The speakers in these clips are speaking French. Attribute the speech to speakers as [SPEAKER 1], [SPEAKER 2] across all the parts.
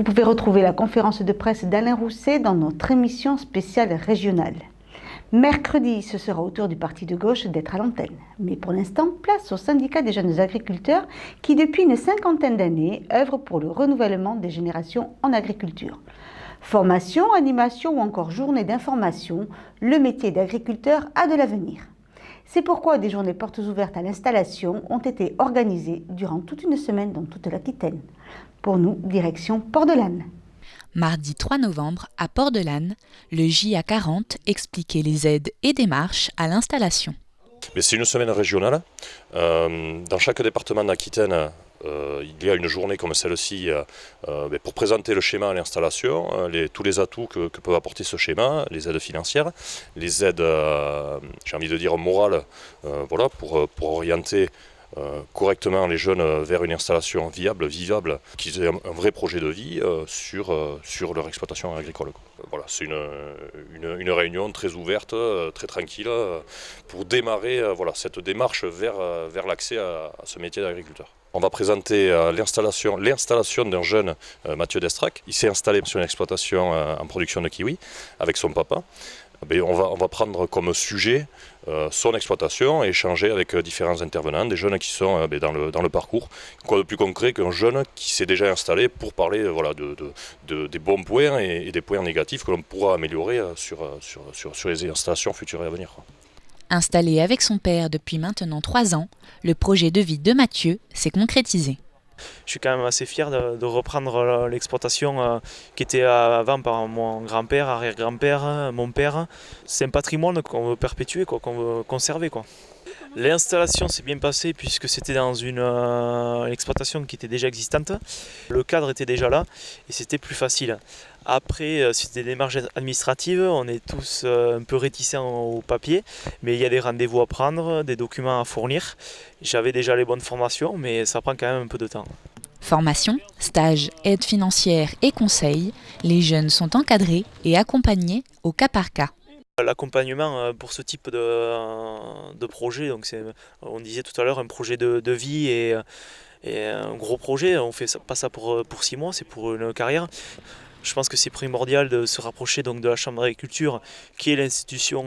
[SPEAKER 1] Vous pouvez retrouver la conférence de presse d'Alain Rousset dans notre émission spéciale régionale. Mercredi, ce sera au tour du parti de gauche d'être à l'antenne. Mais pour l'instant, place au syndicat des jeunes agriculteurs qui, depuis une cinquantaine d'années, œuvre pour le renouvellement des générations en agriculture. Formation, animation ou encore journée d'information, le métier d'agriculteur a de l'avenir. C'est pourquoi des journées portes ouvertes à l'installation ont été organisées durant toute une semaine dans toute l'Aquitaine. Pour nous, direction Port-de-Lanne.
[SPEAKER 2] Mardi 3 novembre, à Port-de-Lanne, le JA40 expliquait les aides et démarches à l'installation.
[SPEAKER 3] Mais c'est une semaine régionale. Dans chaque département d'Aquitaine, il y a une journée comme celle-ci pour présenter le schéma à l'installation, tous les atouts que peut apporter ce schéma, les aides financières, les aides, j'ai envie de dire, morales, pour orienter correctement les jeunes vers une installation viable, vivable, qu'ils aient un vrai projet de vie sur leur exploitation agricole. Voilà, c'est une réunion très ouverte, très tranquille, pour démarrer cette démarche vers l'accès à ce métier d'agriculteur. On va présenter l'installation d'un jeune, Mathieu Destrac. Il s'est installé sur une exploitation en production de kiwi avec son papa. On va prendre comme sujet son exploitation et échanger avec différents intervenants, des jeunes qui sont dans le parcours. Quoi de plus concret qu'un jeune qui s'est déjà installé pour parler des bons points et des points négatifs que l'on pourra améliorer sur les installations futures et à venir.
[SPEAKER 2] Installé avec son père depuis maintenant 3 ans, le projet de vie de Mathieu s'est concrétisé.
[SPEAKER 4] Je suis quand même assez fier de reprendre l'exploitation qui était avant par mon grand-père, arrière-grand-père, mon père. C'est un patrimoine qu'on veut perpétuer, qu'on veut conserver. L'installation s'est bien passée puisque c'était dans une exploitation qui était déjà existante. Le cadre était déjà là et c'était plus facile. Après, c'était des démarches administratives, on est tous un peu réticents au papier, mais il y a des rendez-vous à prendre, des documents à fournir. J'avais déjà les bonnes formations, mais ça prend quand même un peu de temps.
[SPEAKER 2] Formation, stage, aide financière et conseils, les jeunes sont encadrés et accompagnés au cas par cas.
[SPEAKER 4] L'accompagnement pour ce type de projet, donc on disait tout à l'heure un projet de vie et un gros projet, on ne fait pas ça pour 6 mois, c'est pour une carrière. Je pense que c'est primordial de se rapprocher donc de la Chambre d'agriculture, qui est l'institution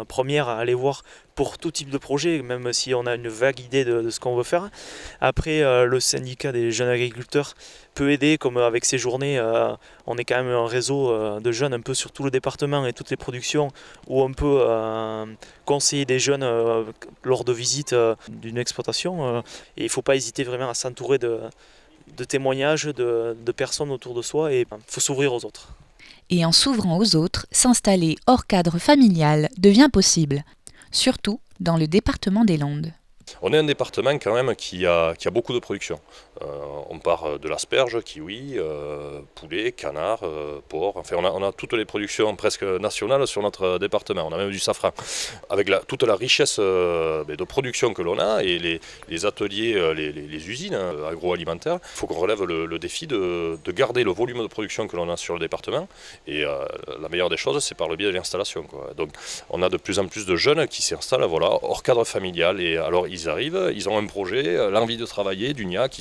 [SPEAKER 4] première à aller voir pour tout type de projet, même si on a une vague idée de ce qu'on veut faire. Après, le syndicat des jeunes agriculteurs peut aider, comme avec ces journées, on est quand même un réseau de jeunes un peu sur tout le département et toutes les productions, où on peut conseiller des jeunes lors de visites d'une exploitation. Et il ne faut pas hésiter vraiment à s'entourer de témoignages de personnes autour de soi et il faut s'ouvrir aux autres.
[SPEAKER 2] Et en s'ouvrant aux autres, s'installer hors cadre familial devient possible, surtout dans le département des Landes.
[SPEAKER 3] On est un département quand même qui a beaucoup de production. On part de l'asperge, kiwi, poulet, canard, porc. Enfin, on a toutes les productions presque nationales sur notre département. On a même du safran. Avec toute la richesse de production que l'on a et les ateliers, les usines agroalimentaires, il faut qu'on relève le défi de garder le volume de production que l'on a sur le département. Et la meilleure des choses, c'est par le biais de l'installation. Donc, on a de plus en plus de jeunes qui s'installent hors cadre familial. Et alors, ils arrivent, ils ont un projet, l'envie de travailler, du NIAC,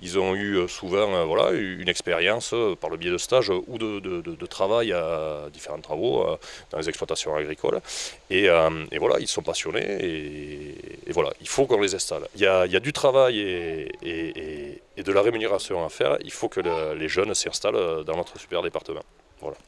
[SPEAKER 3] ils ont eu souvent une expérience par le biais de stages ou de travail à différents travaux dans les exploitations agricoles. Et voilà, ils sont passionnés et voilà, il faut qu'on les installe. Il y a du travail et de la rémunération à faire, il faut que les jeunes s'installent dans notre super département. Voilà.